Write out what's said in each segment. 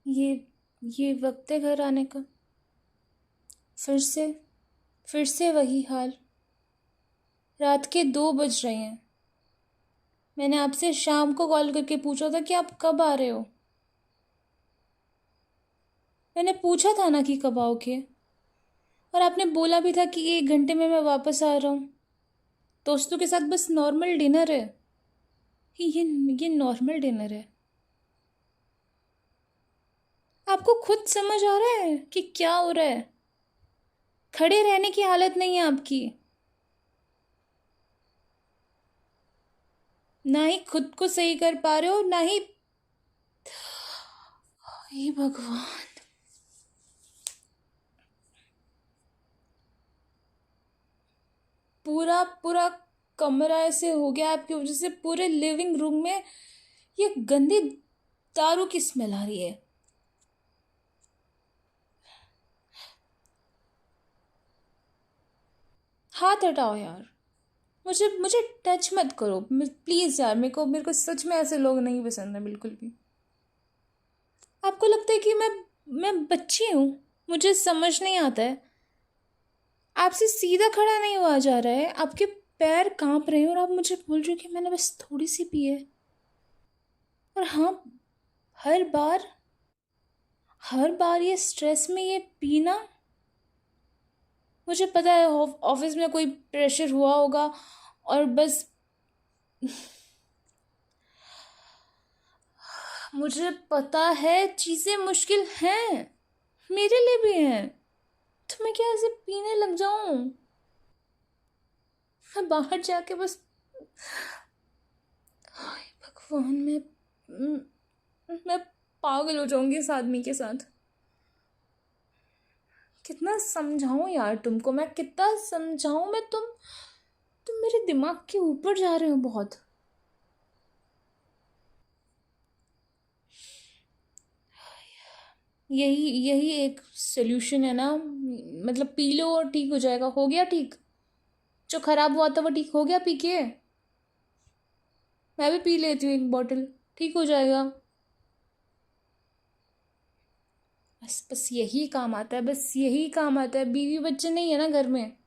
ये ये वक्त है घर आने का। फिर से फिर से वही हाल। रात के 2 बज रहे हैं। मैंने आपसे शाम को कॉल करके पूछा था कि आप कब आ रहे हो। मैंने पूछा था ना कि कब आओगे, और आपने बोला भी था कि 1 घंटे में मैं वापस आ रहा हूँ। दोस्तों के साथ बस नॉर्मल डिनर है। ये ये नॉर्मल डिनर है। आपको खुद समझ आ रहा है कि क्या हो रहा है? खड़े रहने की हालत नहीं है आपकी। ना ही खुद को सही कर पा रहे हो, ना ही। हे भगवान। पूरा पूरा कमरा ऐसे हो गया आपकी वजह से। पूरे लिविंग रूम में ये गंदी दारू की स्मेल आ रही है। हाथ हटाओ यार। मुझे मुझे टच मत करो प्लीज़ यार। मेरे को सच में ऐसे लोग नहीं पसंद है बिल्कुल भी। आपको लगता है कि मैं बच्ची हूँ? मुझे समझ नहीं आता है। आपसे सीधा खड़ा नहीं हुआ जा रहा है, आपके पैर कांप रहे हैं, और आप मुझे बोल रहे हो कि मैंने बस थोड़ी सी पी है। और हाँ, हर बार हर बार ये स्ट्रेस में ये पीना। मुझे पता है ऑफिस में कोई प्रेशर हुआ होगा, और बस मुझे पता है चीज़ें मुश्किल हैं, मेरे लिए भी हैं। तो मैं क्या ऐसे पीने लग जाऊं? मैं बाहर जाके बस, हाय भगवान, मैं पागल हो जाऊंगी इस आदमी के साथ। कितना समझाऊं यार तुमको, मैं कितना समझाऊं मैं? तुम मेरे दिमाग के ऊपर जा रहे हो बहुत। यही यही एक सोल्यूशन है ना? मतलब पी लो और ठीक हो जाएगा। हो गया ठीक? जो खराब हुआ था वो ठीक हो गया पी के? मैं भी पी लेती हूँ 1 बॉटल, ठीक हो जाएगा। बस बस यही काम आता है, बस यही काम आता है। बीवी बच्चे नहीं है ना घर में?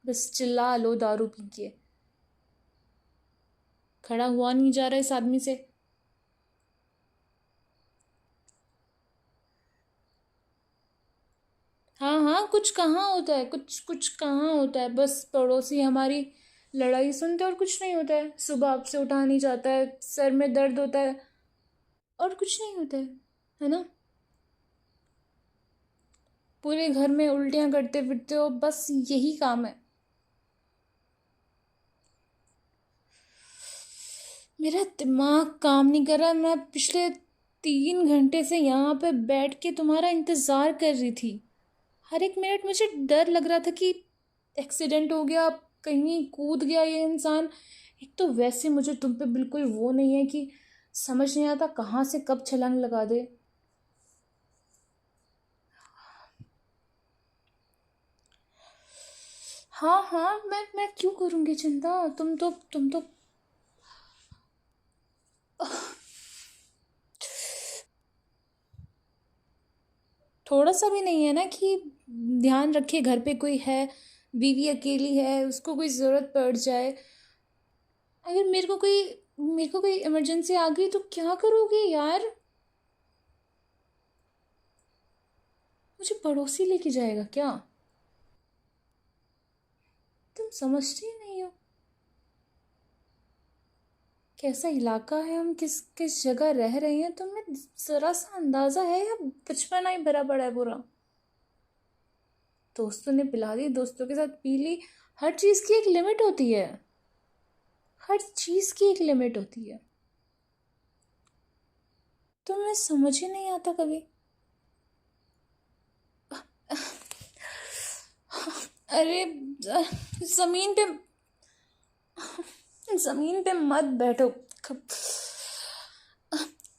बस चिल्ला लो दारू पी के। खड़ा हुआ नहीं जा रहा इस आदमी से। हाँ हाँ, कुछ कहाँ होता है, कुछ कुछ कहाँ होता है। बस पड़ोसी हमारी लड़ाई सुनते और कुछ नहीं होता है। सुबह आपसे उठा नहीं जाता है, सर में दर्द होता है, और कुछ नहीं होता है ना? पूरे घर में उल्टियाँ करते फिरते हो, बस यही काम है। मेरा दिमाग काम नहीं कर रहा। मैं पिछले 3 घंटे से यहाँ पे बैठ के तुम्हारा इंतज़ार कर रही थी। हर एक मिनट मुझे डर लग रहा था कि एक्सीडेंट हो गया, कहीं कूद गया ये इंसान। एक तो वैसे मुझे तुम पे बिल्कुल वो नहीं है कि समझ नहीं आता कहाँ से कब छलांग लगा दे। हाँ हाँ, मैं क्यों करूँगी चिंता? तुम तो थोड़ा सा भी नहीं है ना कि ध्यान रखे घर पे कोई है, बीवी अकेली है, उसको कोई ज़रूरत पड़ जाए। अगर मेरे को कोई इमरजेंसी आ गई तो क्या करोगे यार? मुझे पड़ोसी लेके जाएगा क्या? तुम समझते ही नहीं हो कैसा इलाका है, हम किस किस जगह रह रहे हैं। तुम्हें ज़रा सा अंदाज़ा है, या बचपना ही भरा पड़ा है पूरा? दोस्तों ने पिला दी, दोस्तों के साथ पी ली। हर चीज़ की एक लिमिट होती है। हर चीज़ की एक लिमिट होती है। तुम्हें समझ ही नहीं आता कभी। अरे ज़मीन पे, ज़मीन पे मत बैठो।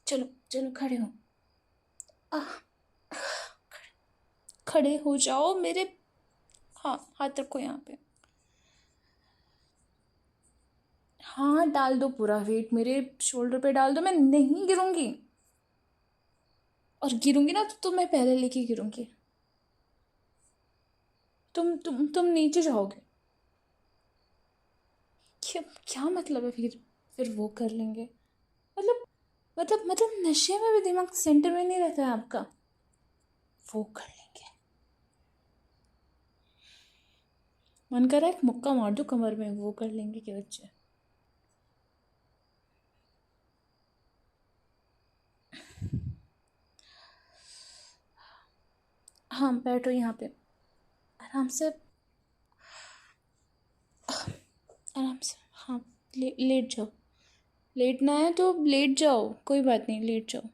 चलो चलो, खड़े हो। आह, खड़े हो जाओ मेरे। हाँ, हाथ रखो यहाँ पे। हाँ डाल दो, पूरा वेट मेरे शोल्डर पे डाल दो, मैं नहीं गिरूंगी। और गिरूंगी ना तो मैं पहले लेके गिरूंगी। तुम नीचे जाओगे। क्या क्या मतलब है फिर वो कर लेंगे। मतलब मतलब नशे में भी दिमाग सेंटर में नहीं रहता है आपका। वो कर लेंगे। मन कर रहा है एक मुक्का मार दो कमर में, वो कर लेंगे के बच्चे। हाँ बैठो यहाँ पे, आराम से, आराम से। हाँ लेट जाओ। लेटना है तो लेट जाओ, कोई बात नहीं, लेट जाओ।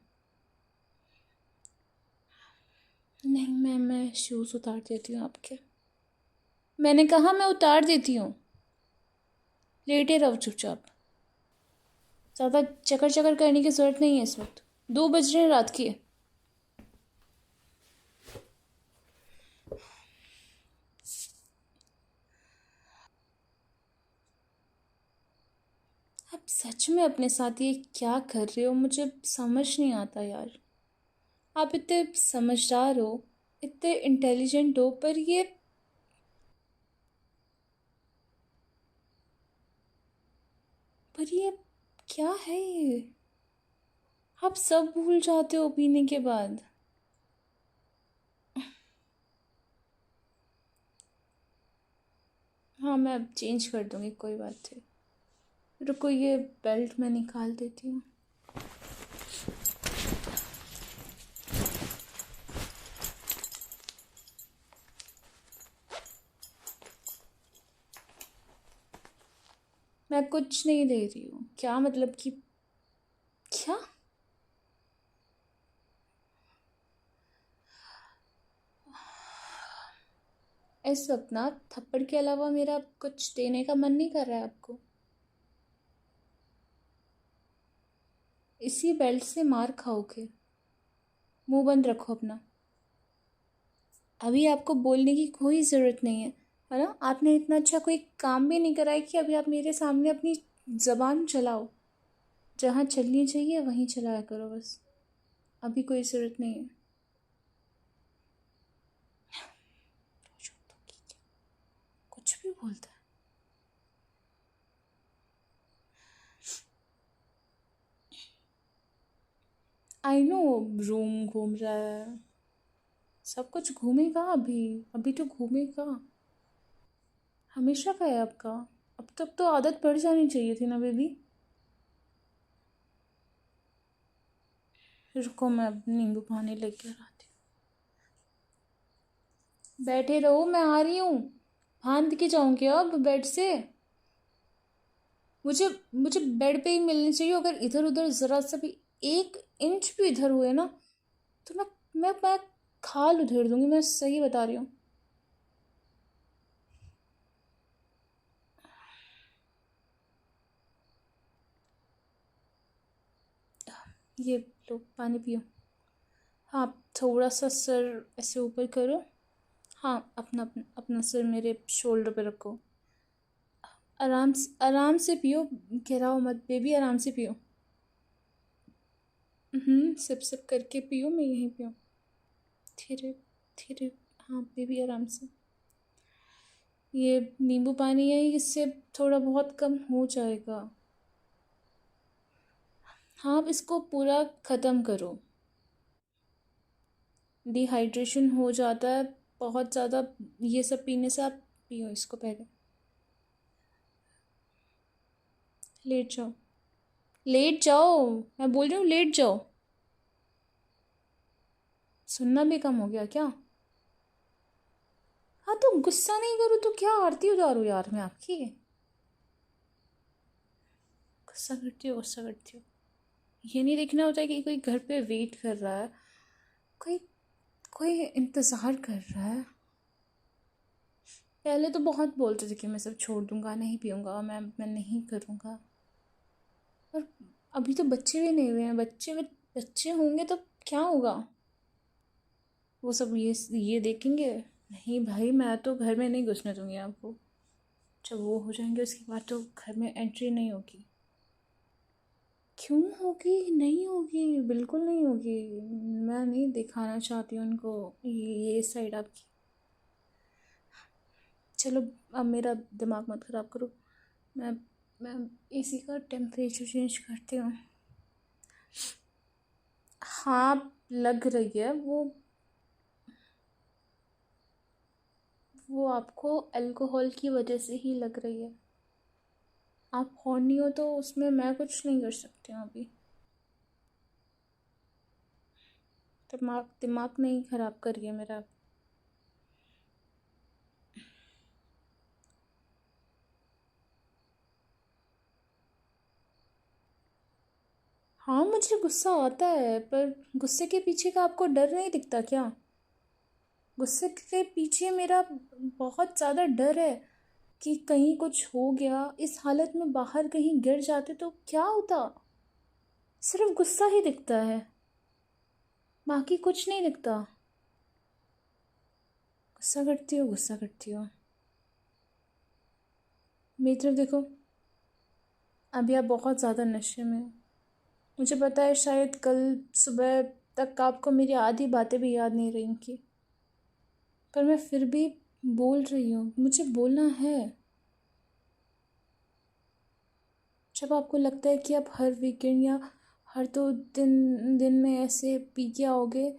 नहीं मैं शूज़ उतार देती हूँ आपके। मैंने कहा मैं उतार देती हूँ। लेटे रहो चुपचाप। ज़्यादा चक्कर चक्कर करने की ज़रूरत नहीं है इस वक्त। 2 बज रहे हैं रात के। आप सच में अपने साथ ये क्या कर रहे हो, मुझे समझ नहीं आता यार। आप इतने समझदार हो, इतने इंटेलिजेंट हो, पर ये क्या है ये। आप सब भूल जाते हो पीने के बाद। हाँ मैं अब चेंज कर दूँगी, कोई बात नहीं। रुको ये बेल्ट मैं निकाल देती हूँ। मैं कुछ नहीं दे रही हूँ, क्या मतलब कि क्या। इस वक्त ना थप्पड़ के अलावा मेरा कुछ देने का मन नहीं कर रहा है आपको। इसी बेल्ट से मार खाओगे। मुंह बंद रखो अपना। अभी आपको बोलने की कोई ज़रूरत नहीं है ना। आपने इतना अच्छा कोई काम भी नहीं करा है कि अभी आप मेरे सामने अपनी ज़बान चलाओ। जहाँ चलनी चाहिए वहीं चलाया करो बस। अभी कोई ज़रूरत नहीं है। कुछ भी बोलता है। आई नो, रूम घूम रहा है, सब कुछ घूमेगा अभी। अभी तो घूमेगा। हमेशा का है आपका। अब तक तो आदत पड़ जानी चाहिए थी ना बेबी। रुको मैं अब नींबू पानी लेकर आती हूँ। बैठे रहो, मैं आ रही हूँ। भांद के जाऊँगी अब बेड से। मुझे मुझे बेड पे ही मिलनी चाहिए। अगर इधर उधर ज़रा सा भी 1 इंच भी इधर हुए ना तो मैं खाल उधेड़ दूंगी, मैं सही बता रही हूँ। ये लो पानी पियो। हाँ थोड़ा सा सर ऐसे ऊपर करो। हाँ अपना सर मेरे शोल्डर पे रखो। आराम से पियो। गिराओ मत बेबी, आराम से पियो। सिप सिप करके पियो, मैं यहीं पियो। धीरे धीरे। हाँ बेबी आराम से। ये नींबू पानी है, इससे थोड़ा बहुत कम हो जाएगा। हाँ अब इसको पूरा ख़त्म करो। डिहाइड्रेशन हो जाता है बहुत ज़्यादा ये सब पीने से। आप पियो इसको पहले। लेट जाओ। लेट जाओ। मैं बोल रही हूँ लेट जाओ। सुनना भी कम हो गया क्या। हाँ तो गुस्सा नहीं करो तो क्या आरती उतारू यार मैं आपकी। गुस्सा करती हो। ये नहीं देखना होता है कि कोई घर पे वेट कर रहा है। कोई कोई इंतज़ार कर रहा है। पहले तो बहुत बोलते थे कि मैं सब छोड़ दूंगा, नहीं पीऊँगा, मैं नहीं करूँगा। पर अभी तो बच्चे भी नहीं हुए हैं। बच्चे होंगे तो क्या होगा। वो सब ये देखेंगे। नहीं भाई मैं तो घर में नहीं घुसने दूंगी आपको। जब वो हो जाएंगे उसके बाद तो घर में एंट्री नहीं होगी। क्यों होगी? नहीं होगी, बिल्कुल नहीं होगी। मैं नहीं दिखाना चाहती उनको ये साइड आपकी। चलो अब मेरा दिमाग मत ख़राब करो। मैं मैं एसी का टेम्परेचर चेंज करती हूँ। हाँ, लग रही है वो आपको अल्कोहल की वजह से ही लग रही है। आप हॉर्नी हो तो उसमें मैं कुछ नहीं कर सकती हूँ अभी। दिमाग दिमाग नहीं ख़राब करिए मेरा। हाँ, मुझे गुस्सा आता है, पर गुस्से के पीछे का आपको डर नहीं दिखता क्या? गुस्से के पीछे मेरा बहुत ज़्यादा डर है कि कहीं कुछ हो गया, इस हालत में बाहर कहीं गिर जाते तो क्या होता। सिर्फ गुस्सा ही दिखता है, बाकी कुछ नहीं दिखता। गुस्सा करती हो, गुस्सा करती हो। मेरी तरफ देखो, अभी आप बहुत ज़्यादा नशे में हो। मुझे पता है शायद कल सुबह तक आपको मेरी आधी बातें भी याद नहीं रहेंगी, पर मैं फिर भी बोल रही हूँ, मुझे बोलना है। जब आपको लगता है कि आप हर वीकेंड या हर 2 दिन दिन में ऐसे पी के आओगे,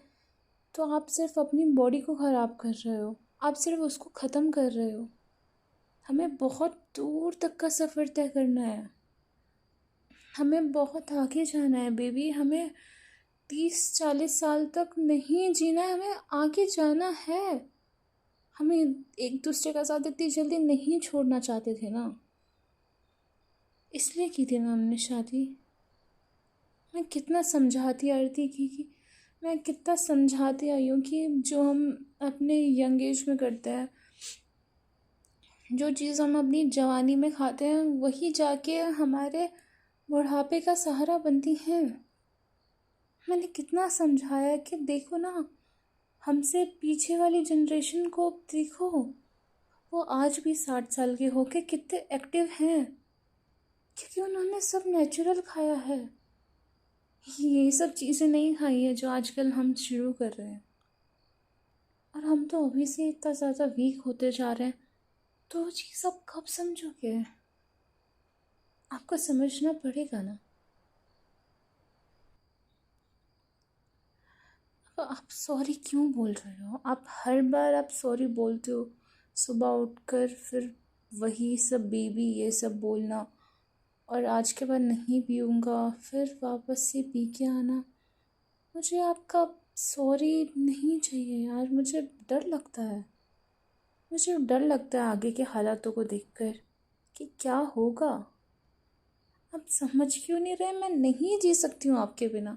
तो आप सिर्फ अपनी बॉडी को ख़राब कर रहे हो, आप सिर्फ उसको ख़त्म कर रहे हो। हमें बहुत दूर तक का सफ़र तय करना है, हमें बहुत आगे जाना है बेबी। हमें 30-40 साल तक नहीं जीना है, हमें आगे जाना है। हमें एक दूसरे का साथ इतनी जल्दी नहीं छोड़ना चाहते थे ना, इसलिए की थी ना हमने शादी। मैं कितना समझाती आ रही थी कि मैं कितना समझाती आई हूँ कि जो हम अपने यंग एज में करते हैं, जो चीज़ हम अपनी जवानी में खाते हैं, वही जाके हमारे बुढ़ापे का सहारा बनती हैं। मैंने कितना समझाया कि देखो ना, हमसे पीछे वाली जनरेशन को देखो, वो आज भी 60 साल के होके कितने एक्टिव हैं, क्योंकि उन्होंने सब नेचुरल खाया है। ये सब चीज़ें नहीं खाई है जो आजकल हम शुरू कर रहे हैं। और हम तो अभी से इतना ज़्यादा वीक होते जा रहे हैं, तो वो चीज़ आप कब समझोगे? आपको समझना पड़ेगा ना। अब आप सॉरी क्यों बोल रहे हो? आप हर बार आप सॉरी बोलते हो, सुबह उठकर फिर वही सब बेबी ये सब बोलना, और आज के बाद नहीं पीऊँगा, फिर वापस से पी के आना। मुझे आपका सॉरी नहीं चाहिए यार, मुझे डर लगता है। मुझे डर लगता है आगे के हालातों को देखकर कि क्या होगा। आप समझ क्यों नहीं रहे? मैं नहीं जी सकती हूँ आपके बिना।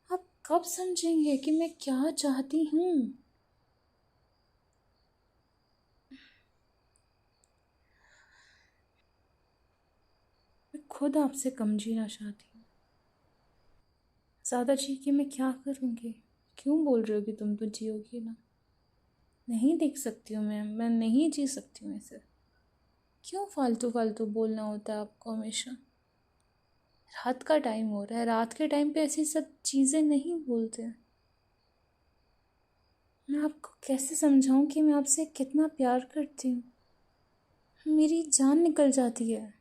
आप कब समझेंगे कि मैं क्या चाहती हूँ? मैं खुद आपसे कम जीना चाहती हूँ। ज़्यादा जी के मैं क्या करूँगी? क्यों बोल रहे हो कि तुम तो जियोगी ना? नहीं देख सकती हूँ मैं नहीं जी सकती हूँ ऐसे। क्यों फालतू फालतू बोलना होता है आपको हमेशा? रात का टाइम हो रहा है, रात के टाइम पे ऐसी सब चीज़ें नहीं बोलते। मैं आपको कैसे समझाऊं कि मैं आपसे कितना प्यार करती हूँ? मेरी जान निकल जाती है,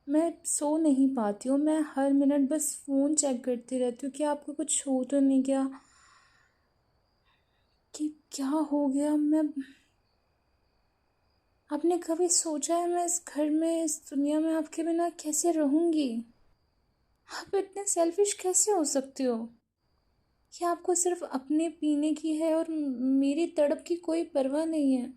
मैं सो नहीं पाती हूँ, मैं हर मिनट बस फ़ोन चेक करती रहती हूँ कि आपको कुछ हो तो नहीं गया, कि क्या हो गया। मैं आपने कभी सोचा है मैं इस घर में, इस दुनिया में आपके बिना कैसे रहूँगी? आप इतने सेल्फिश कैसे हो सकते हो कि आपको सिर्फ अपने पीने की है और मेरी तड़प की कोई परवाह नहीं है?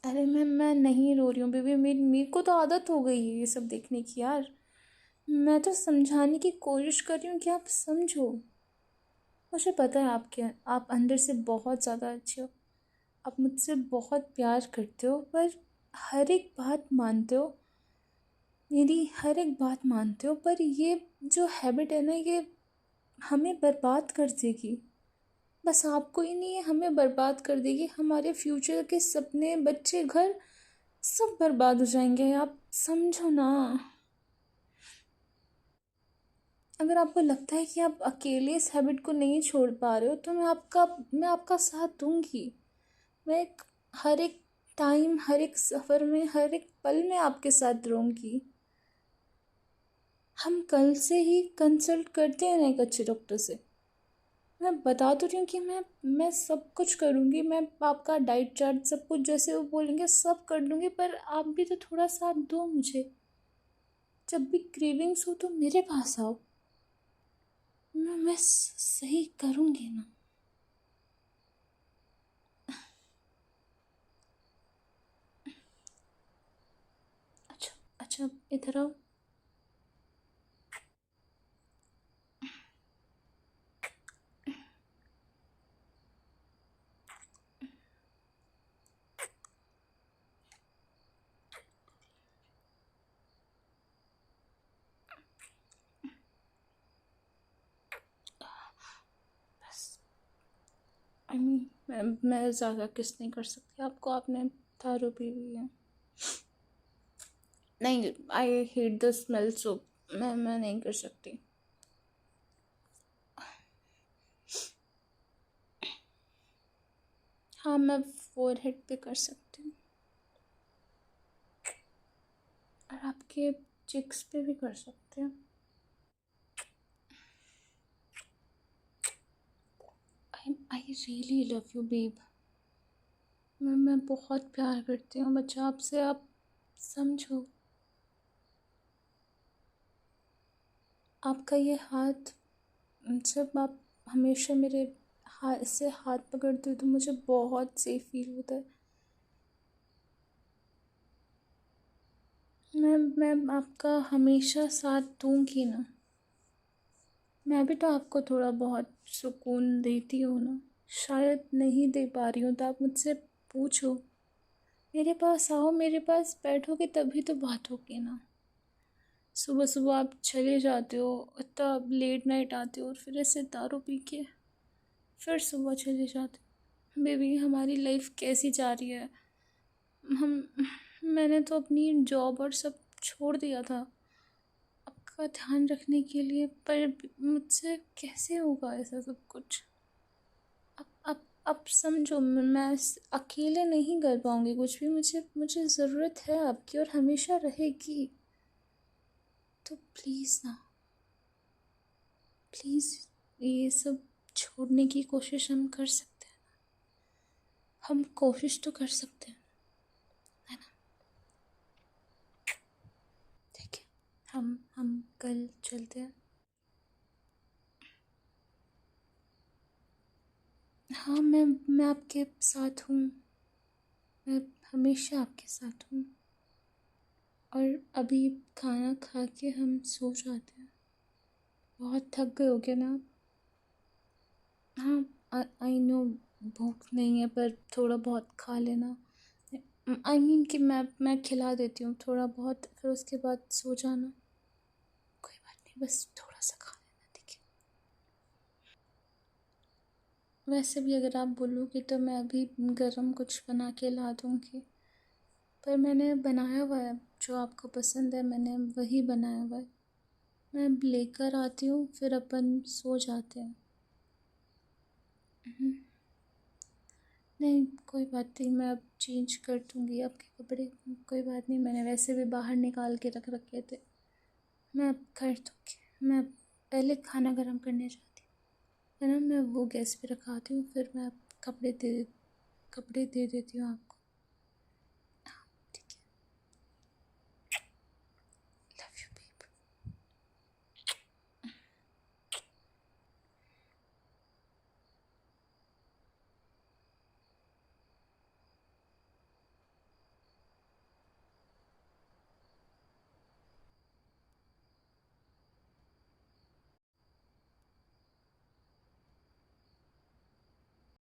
अरे मैं नहीं रो रही हूँ बेबी, मेरे को तो आदत हो गई है ये सब देखने की यार। मैं तो समझाने की कोशिश कर रही हूँ कि आप समझो। मुझे पता है आप अंदर से बहुत ज़्यादा अच्छे हो, आप मुझसे बहुत प्यार करते हो, पर हर एक बात मानते हो, मेरी हर एक बात मानते हो, पर ये जो हैबिट है ना, ये हमें बर्बाद कर देगी। बस आपको ही नहीं है, हमें बर्बाद कर देगी। हमारे फ्यूचर के सपने, बच्चे, घर सब बर्बाद हो जाएंगे। आप समझो ना। अगर आपको लगता है कि आप अकेले इस हैबिट को नहीं छोड़ पा रहे हो तो मैं आपका साथ दूंगी। मैं हर एक टाइम, हर एक सफ़र में, हर एक पल में आपके साथ रहूंगी। हम कल से ही कंसल्ट करते हैं ना एक अच्छे डॉक्टर से। मैं बता तो रही हूँ कि मैं सब कुछ करूँगी। मैं आपका डाइट चार्ट सब कुछ जैसे वो बोलेंगे सब कर लूँगी, पर आप भी तो थोड़ा साथ दो मुझे। जब भी क्रेविंग्स हो तो मेरे पास आओ। मैं सही करूँगी ना। अच्छा, अच्छा, इधर आओ। बस, मैं ज़्यादा किस नहीं कर सकती आपको। आपने दारू पी हुई है। नहीं, आई हेट द स्मेल, सो मैं नहीं कर सकती। हाँ, मैं फोरहेड पे कर सकती हूँ और आपके चिक्स पे भी कर सकते हैं। I really love you babe. मैं बहुत प्यार करती हूँ बच्चा आपसे। आप समझो। आपका ये हाथ, जब आप हमेशा मेरे हाथ से हाथ पकड़ते हो तो मुझे बहुत सेफ फील होता है। मैं आपका हमेशा साथ दूंगी ना। मैं भी तो आपको थोड़ा बहुत सुकून देती हूँ ना। शायद नहीं दे पा रही हूँ तो आप मुझसे पूछो। मेरे पास आओ, मेरे पास बैठोगे तभी तो बात होगी ना। सुबह सुबह आप चले जाते हो, इतना लेट नाइट आते हो और फिर ऐसे दारू पी के फिर सुबह चले जाते हो। बेबी, हमारी लाइफ कैसी जा रही है? हम मैंने तो अपनी जॉब और सब छोड़ दिया था आपका ध्यान रखने के लिए, पर मुझसे कैसे होगा ऐसा सब कुछ? अब समझो, मैं अकेले नहीं कर पाऊँगी कुछ भी। मुझे मुझे ज़रूरत है आपकी और हमेशा रहेगी। तो प्लीज़ ना, प्लीज़ ये सब छोड़ने की कोशिश हम कर सकते हैं। हम कोशिश तो कर सकते हैं, है ना? ठीक है, हम कल चलते हैं। हाँ, मैं आपके साथ हूँ। मैं हमेशा आपके साथ हूँ। और अभी खाना खा के हम सो जाते हैं। बहुत थक गए होगे ना आप? हाँ, आई नो भूख नहीं है, पर थोड़ा बहुत खा लेना। कि मैं खिला देती हूँ थोड़ा बहुत, फिर उसके बाद सो जाना। कोई बात नहीं, बस थोड़ा सा खा लेना, ठीक है? वैसे भी अगर आप बोलोगे तो मैं अभी गरम कुछ बना के ला दूँगी। पर मैंने बनाया हुआ है, जो आपको पसंद है मैंने वही बनाया हुआ है। मैं लेकर आती हूँ, फिर अपन सो जाते हैं। हम्म, नहीं, कोई बात नहीं, मैं अब चेंज कर दूँगी आपके कपड़े। कोई बात नहीं, मैंने वैसे भी बाहर निकाल के रख रखे थे। मैं अब कर दूँगी। मैं पहले खाना गर्म करने जाती हूँ, है ना? मैं वो गैस पे रखाती हूँ, फिर मैं कपड़े दे देती हूँ आपको।